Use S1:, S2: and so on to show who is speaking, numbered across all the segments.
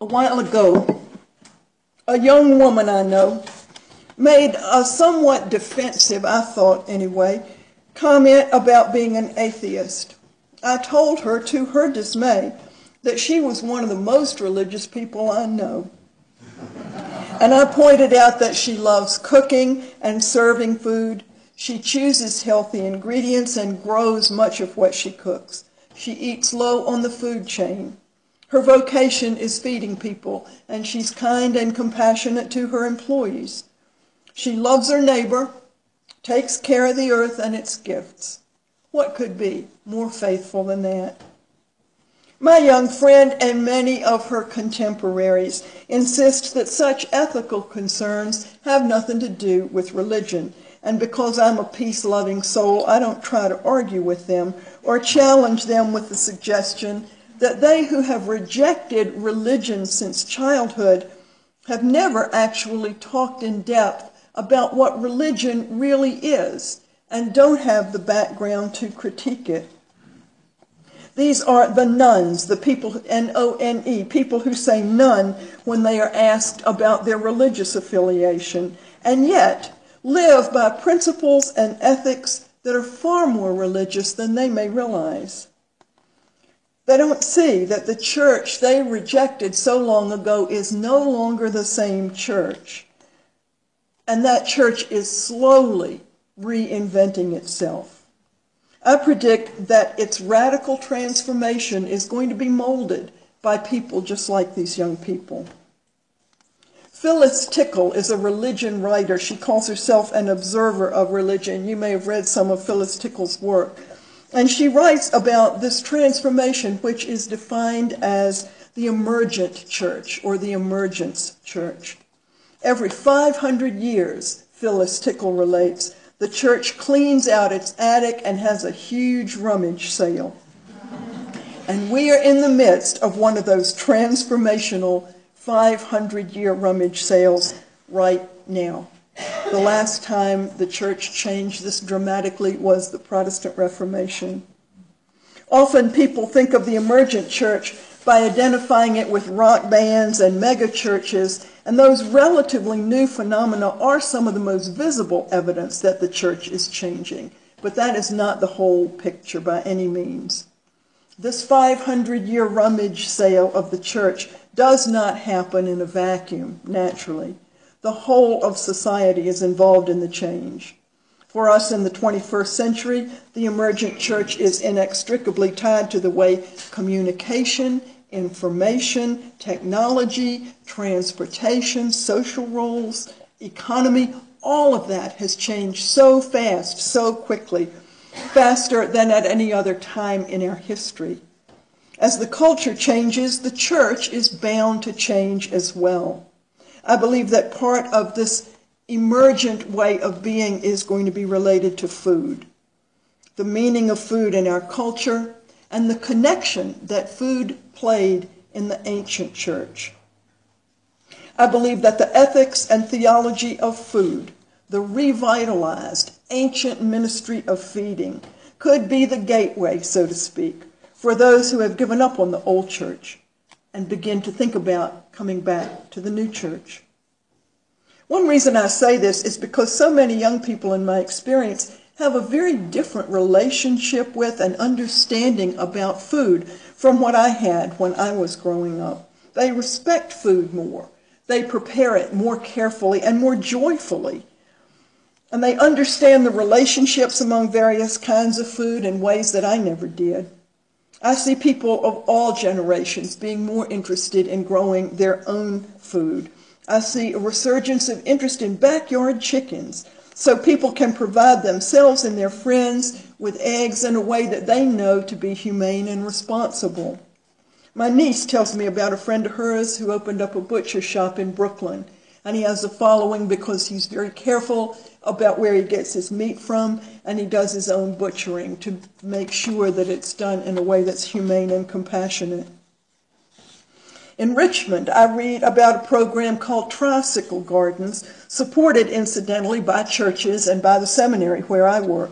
S1: A while ago, a young woman I know made a somewhat defensive, I thought anyway, comment about being an atheist. I told her, to her dismay, that she was one of the most religious people I know. And I pointed out that she loves cooking and serving food. She chooses healthy ingredients and grows much of what she cooks. She eats low on the food chain. Her vocation is feeding people, and she's kind and compassionate to her employees. She loves her neighbor, takes care of the earth and its gifts. What could be more faithful than that? My young friend and many of her contemporaries insist that such ethical concerns have nothing to do with religion. And because I'm a peace-loving soul, I don't try to argue with them or challenge them with the suggestion that they who have rejected religion since childhood have never actually talked in depth about what religion really is and don't have the background to critique it. These are the nones, the people, N-O-N-E, people who say none when they are asked about their religious affiliation, and yet live by principles and ethics that are far more religious than they may realize. They don't see that the church they rejected so long ago is no longer the same church. And that church is slowly reinventing itself. I predict that its radical transformation is going to be molded by people just like these young people. Phyllis Tickle is a religion writer. She calls herself an observer of religion. You may have read some of Phyllis Tickle's work. And she writes about this transformation, which is defined as the emergent church or the emergence church. Every 500 years, Phyllis Tickle relates, the church cleans out its attic and has a huge rummage sale. And we are in the midst of one of those transformational 500-year rummage sales right now. The last time the church changed this dramatically was the Protestant Reformation. Often people think of the emergent church by identifying it with rock bands and mega churches, and those relatively new phenomena are some of the most visible evidence that the church is changing. But that is not the whole picture by any means. This 500-year rummage sale of the church does not happen in a vacuum, naturally. The whole of society is involved in the change. For us in the 21st century, the emergent church is inextricably tied to the way communication, information, technology, transportation, social roles, economy, all of that has changed so fast, so quickly, faster than at any other time in our history. As the culture changes, the church is bound to change as well. I believe that part of this emergent way of being is going to be related to food, the meaning of food in our culture, and the connection that food played in the ancient church. I believe that the ethics and theology of food, the revitalized ancient ministry of feeding, could be the gateway, so to speak, for those who have given up on the old church and begin to think about coming back to the new church. One reason I say this is because so many young people in my experience have a very different relationship with and understanding about food from what I had when I was growing up. They respect food more. They prepare it more carefully and more joyfully. And they understand the relationships among various kinds of food in ways that I never did. I see people of all generations being more interested in growing their own food. I see a resurgence of interest in backyard chickens, so people can provide themselves and their friends with eggs in a way that they know to be humane and responsible. My niece tells me about a friend of hers who opened up a butcher shop in Brooklyn, and he has a following because he's very careful about where he gets his meat from, and he does his own butchering to make sure that it's done in a way that's humane and compassionate. In Richmond, I read about a program called Tricycle Gardens, supported incidentally by churches and by the seminary where I work,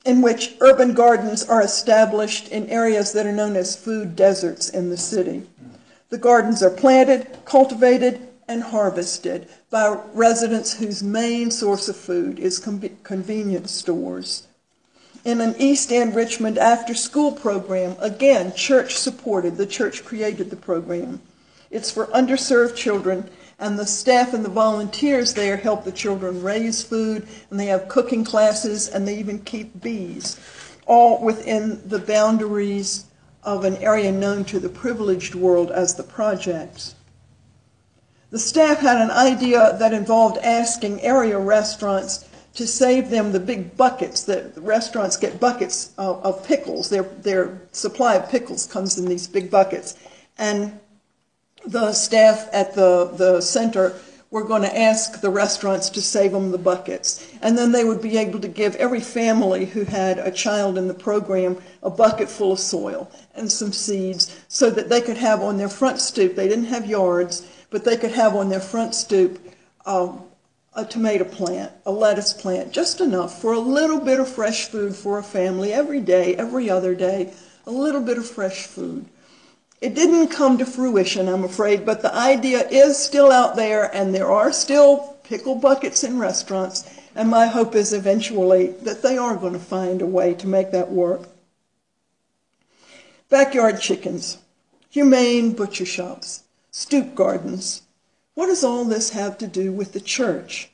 S1: in which urban gardens are established in areas that are known as food deserts in the city. The gardens are planted, cultivated, and harvested by residents whose main source of food is convenience stores. In an East End Richmond after-school program, again, church supported, the church created the program. It's for underserved children, and the staff and the volunteers there help the children raise food, and they have cooking classes, and they even keep bees, all within the boundaries of an area known to the privileged world as the projects. The staff had an idea that involved asking area restaurants to save them the big buckets. That the restaurants get buckets of pickles. Their supply of pickles comes in these big buckets. And the staff at the center were going to ask the restaurants to save them the buckets. And then they would be able to give every family who had a child in the program a bucket full of soil and some seeds so that they could have on their front stoop, they didn't have yards, but they could have on their front stoop a tomato plant, a lettuce plant, just enough for a little bit of fresh food for a family every day, every other day, a little bit of fresh food. It didn't come to fruition, I'm afraid, but the idea is still out there, and there are still pickle buckets in restaurants, and my hope is eventually that they are going to find a way to make that work. Backyard chickens, humane butcher shops, stoop gardens. What does all this have to do with the church?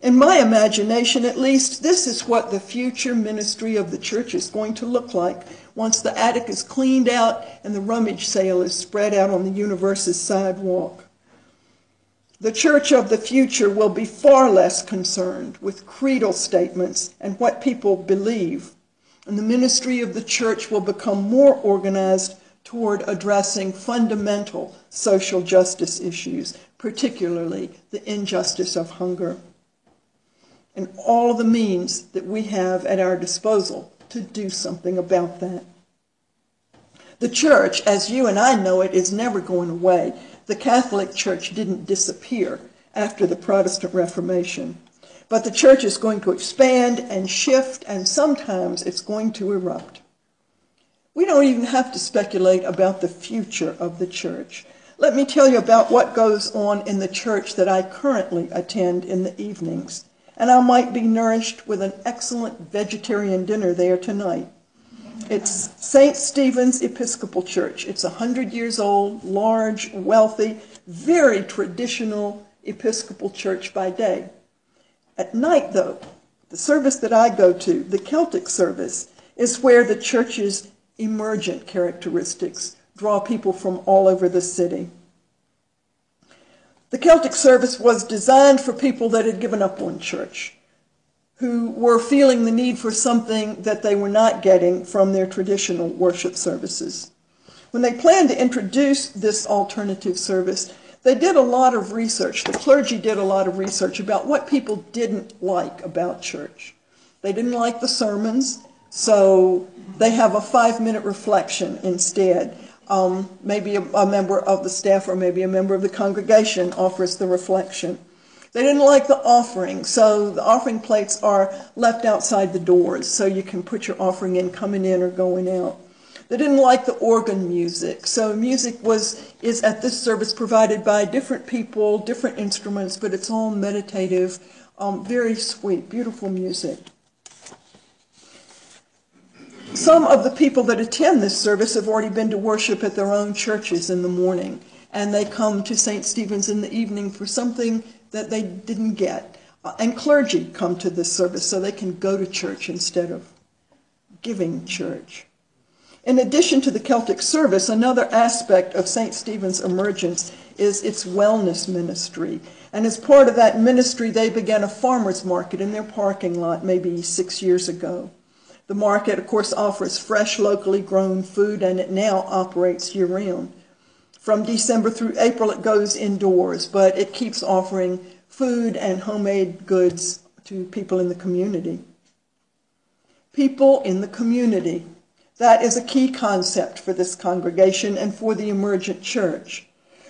S1: In my imagination, at least, this is what the future ministry of the church is going to look like once the attic is cleaned out and the rummage sale is spread out on the universe's sidewalk. The church of the future will be far less concerned with creedal statements and what people believe, and the ministry of the church will become more organized toward addressing fundamental social justice issues, particularly the injustice of hunger, and all of the means that we have at our disposal to do something about that. The church, as you and I know it, is never going away. The Catholic Church didn't disappear after the Protestant Reformation, but the church is going to expand and shift, and sometimes it's going to erupt. We don't even have to speculate about the future of the church. Let me tell you about what goes on in the church that I currently attend in the evenings. And I might be nourished with an excellent vegetarian dinner there tonight. It's St. Stephen's Episcopal Church. It's 100 years old, large, wealthy, very traditional Episcopal church by day. At night, though, the service that I go to, the Celtic service, is where the church's emergent characteristics draw people from all over the city. The Celtic service was designed for people that had given up on church, who were feeling the need for something that they were not getting from their traditional worship services. When they planned to introduce this alternative service, they did a lot of research. The clergy did a lot of research about what people didn't like about church. They didn't like the sermons, so they have a 5-minute reflection instead. Maybe a member of the staff or maybe a member of the congregation offers the reflection. They didn't like the offering, so the offering plates are left outside the doors so you can put your offering in coming in or going out. They didn't like the organ music, so music is at this service provided by different people, different instruments, but it's all meditative, very sweet, beautiful music. Some of the people that attend this service have already been to worship at their own churches in the morning, and they come to St. Stephen's in the evening for something that they didn't get. And clergy come to this service so they can go to church instead of giving church. In addition to the Celtic service, another aspect of St. Stephen's emergence is its wellness ministry. And as part of that ministry, they began a farmer's market in their parking lot maybe 6 years ago. The market, of course, offers fresh, locally grown food, and it now operates year-round. From December through April, it goes indoors, but it keeps offering food and homemade goods to people in the community. People in the community. That is a key concept for this congregation and for the emergent church.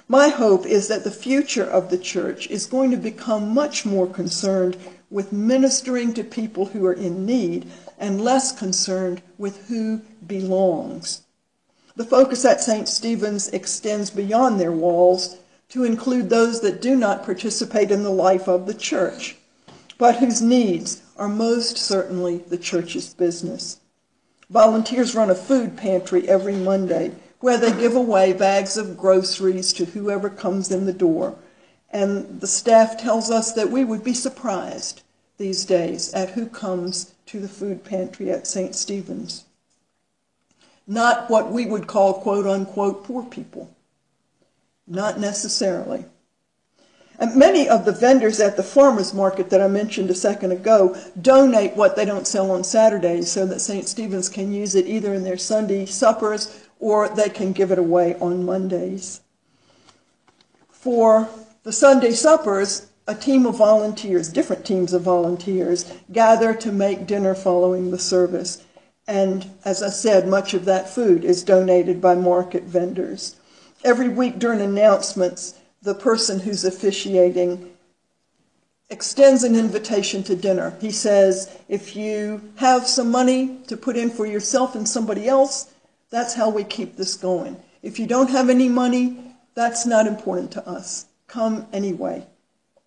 S1: My hope is that the future of the church is going to become much more concerned with ministering to people who are in need and less concerned with who belongs. The focus at St. Stephen's extends beyond their walls to include those that do not participate in the life of the church, but whose needs are most certainly the church's business. Volunteers run a food pantry every Monday where they give away bags of groceries to whoever comes in the door. And the staff tells us that we would be surprised these days at who comes to the food pantry at St. Stephen's. Not what we would call quote-unquote poor people. Not necessarily. And many of the vendors at the farmers market that I mentioned a second ago donate what they don't sell on Saturdays so that St. Stephen's can use it either in their Sunday suppers or they can give it away on Mondays. For the Sunday suppers, a team of volunteers, different teams of volunteers, gather to make dinner following the service. And as I said, much of that food is donated by market vendors. Every week during announcements, the person who's officiating extends an invitation to dinner. He says, if you have some money to put in for yourself and somebody else, that's how we keep this going. If you don't have any money, that's not important to us. Come anyway.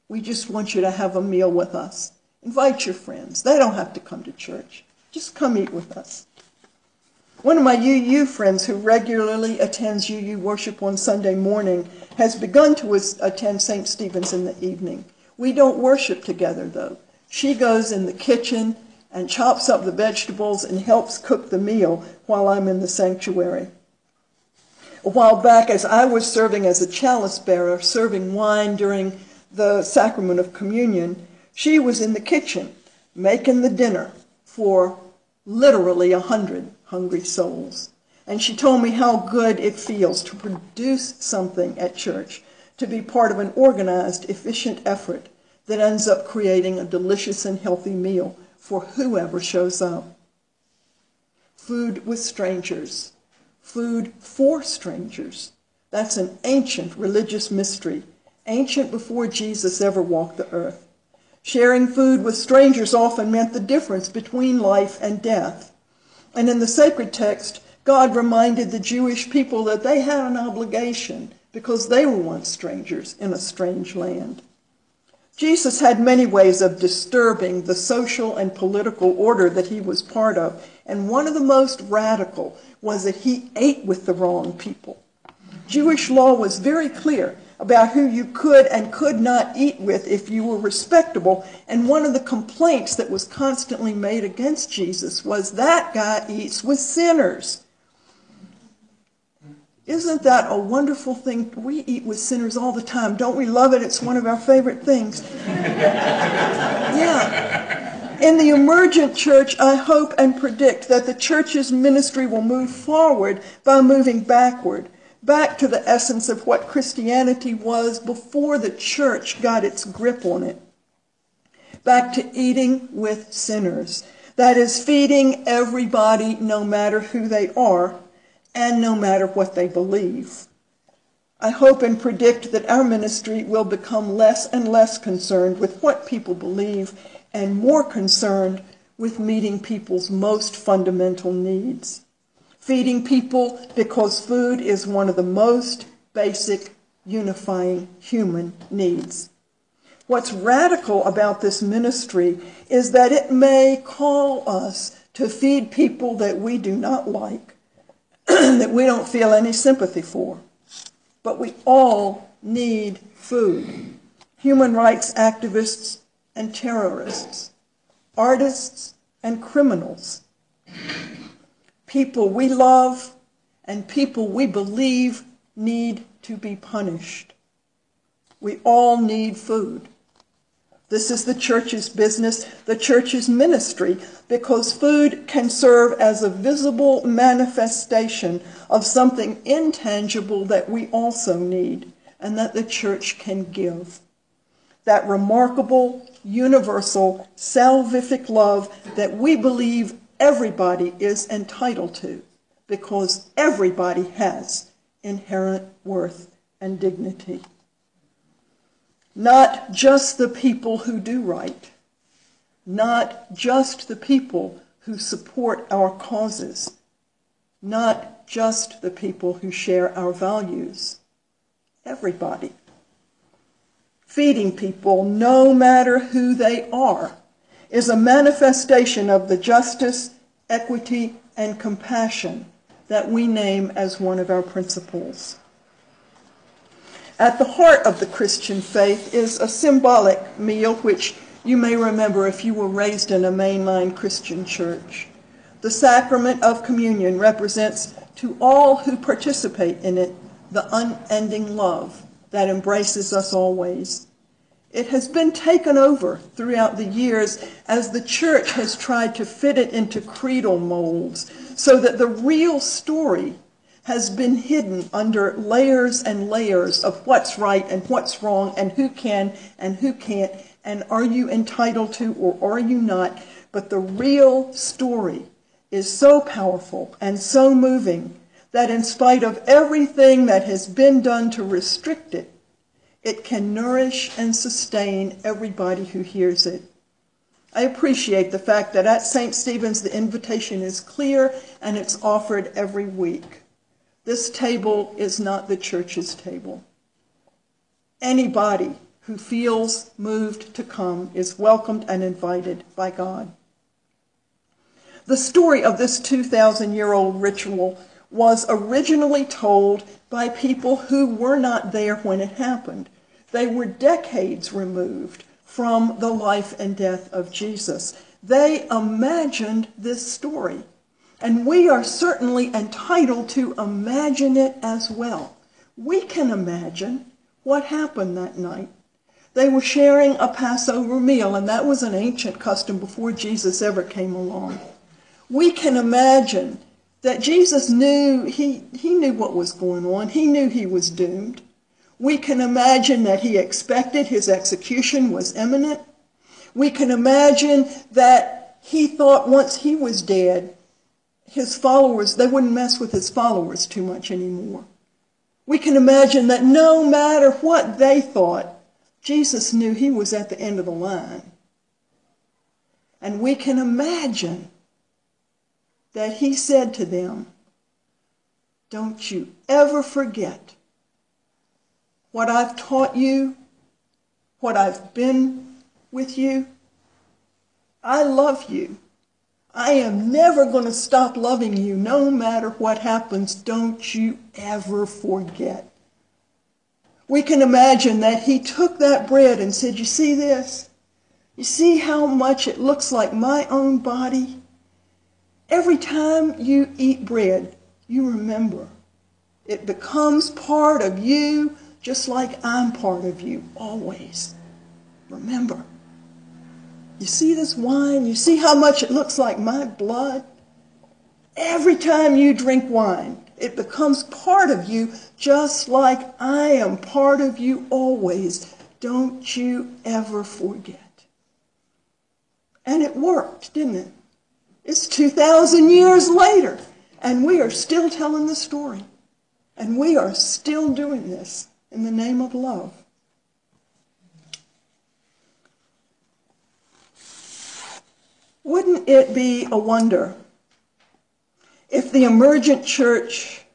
S1: We just want you to have a meal with us. Invite your friends. They don't have to come to church. Just come eat with us. One of my UU friends who regularly attends UU worship on Sunday morning has begun to attend St. Stephen's in the evening. We don't worship together, though. She goes in the kitchen and chops up the vegetables and helps cook the meal while I'm in the sanctuary. A while back, as I was serving as a chalice bearer, serving wine during the sacrament of communion, she was in the kitchen making the dinner for literally 100 hungry souls. And she told me how good it feels to produce something at church, to be part of an organized, efficient effort that ends up creating a delicious and healthy meal for whoever shows up. Food with strangers. Food for strangers. That's an ancient religious mystery, ancient before Jesus ever walked the earth. Sharing food with strangers often meant the difference between life and death. And in the sacred text, God reminded the Jewish people that they had an obligation because they were once strangers in a strange land. Jesus had many ways of disturbing the social and political order that he was part of, and one of the most radical was that he ate with the wrong people. Jewish law was very clear about who you could and could not eat with if you were respectable. And one of the complaints that was constantly made against Jesus was that guy eats with sinners. Isn't that a wonderful thing? We eat with sinners all the time. Don't we love it? It's one of our favorite things. Yeah. In the emergent church, I hope and predict that the church's ministry will move forward by moving backward, back to the essence of what Christianity was before the church got its grip on it. Back to eating with sinners. That is, feeding everybody no matter who they are and no matter what they believe. I hope and predict that our ministry will become less and less concerned with what people believe and more concerned with meeting people's most fundamental needs. Feeding people because food is one of the most basic, unifying human needs. What's radical about this ministry is that it may call us to feed people that we do not like, that we don't feel any sympathy for. But we all need food. Human rights activists and terrorists, artists and criminals, people we love and people we believe need to be punished. We all need food. This is the church's business, the church's ministry, because food can serve as a visible manifestation of something intangible that we also need and that the church can give. That remarkable, universal, salvific love that we believe everybody is entitled to, because everybody has inherent worth and dignity. Not just the people who do right, not just the people who support our causes, not just the people who share our values. Everybody. Feeding people, no matter who they are, is a manifestation of the justice, equity, and compassion that we name as one of our principles. At the heart of the Christian faith is a symbolic meal which you may remember if you were raised in a mainline Christian church. The sacrament of communion represents to all who participate in it the unending love that embraces us always. It has been taken over throughout the years as the church has tried to fit it into creedal molds so that the real story has been hidden under layers and layers of what's right and what's wrong and who can and who can't and are you entitled to or are you not. But the real story is so powerful and so moving that in spite of everything that has been done to restrict it, it can nourish and sustain everybody who hears it. I appreciate the fact that at St. Stephen's the invitation is clear and it's offered every week. This table is not the church's table. Anybody who feels moved to come is welcomed and invited by God. The story of this 2,000-year-old ritual was originally told by people who were not there when it happened. They were decades removed from the life and death of Jesus. They imagined this story, and we are certainly entitled to imagine it as well. We can imagine what happened that night. They were sharing a Passover meal, and that was an ancient custom before Jesus ever came along. We can imagine that Jesus knew, he knew what was going on. He knew he was doomed. We can imagine that he expected his execution was imminent. We can imagine that he thought once he was dead, his followers, they wouldn't mess with his followers too much anymore. We can imagine that no matter what they thought, Jesus knew he was at the end of the line. And we can imagine that he said to them, "Don't you ever forget what I've taught you, what I've been with you. I love you. I am never going to stop loving you no matter what happens. Don't you ever forget." We can imagine that he took that bread and said, "You see this? You see how much it looks like my own body? Every time you eat bread, you remember. It becomes part of you just like I'm part of you, always. Remember. You see this wine? You see how much it looks like my blood? Every time you drink wine, it becomes part of you just like I am part of you always. Don't you ever forget." And it worked, didn't it? It's 2,000 years later, and we are still telling the story. And we are still doing this in the name of love. Wouldn't it be a wonder if the emergent church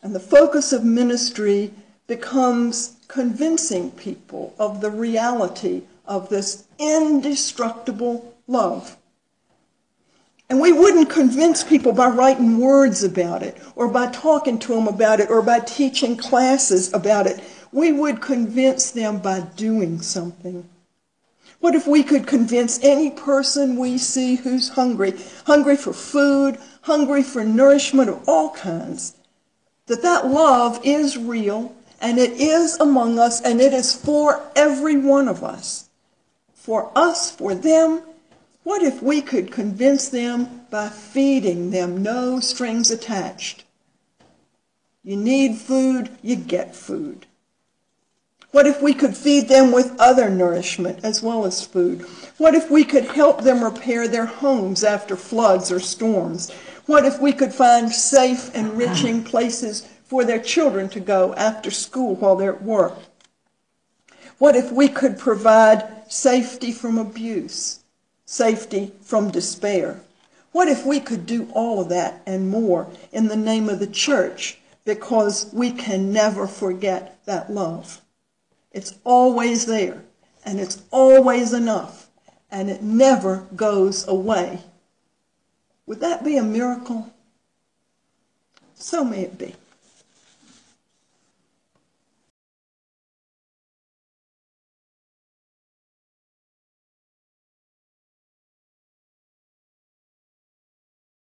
S1: and the focus of ministry becomes convincing people of the reality of this indestructible love? And we wouldn't convince people by writing words about it, or by talking to them about it, or by teaching classes about it. We would convince them by doing something. What if we could convince any person we see who's hungry for food, hungry for nourishment of all kinds, that that love is real, and it is among us, and it is for every one of us. For us, for them. What if we could convince them by feeding them, no strings attached? You need food, you get food. What if we could feed them with other nourishment as well as food? What if we could help them repair their homes after floods or storms? What if we could find safe, enriching places for their children to go after school while they're at work? What if we could provide safety from abuse? Safety from despair? What if we could do all of that and more in the name of the church, because we can never forget that love. It's always there, and it's always enough, and it never goes away. Would that be a miracle? So may it be.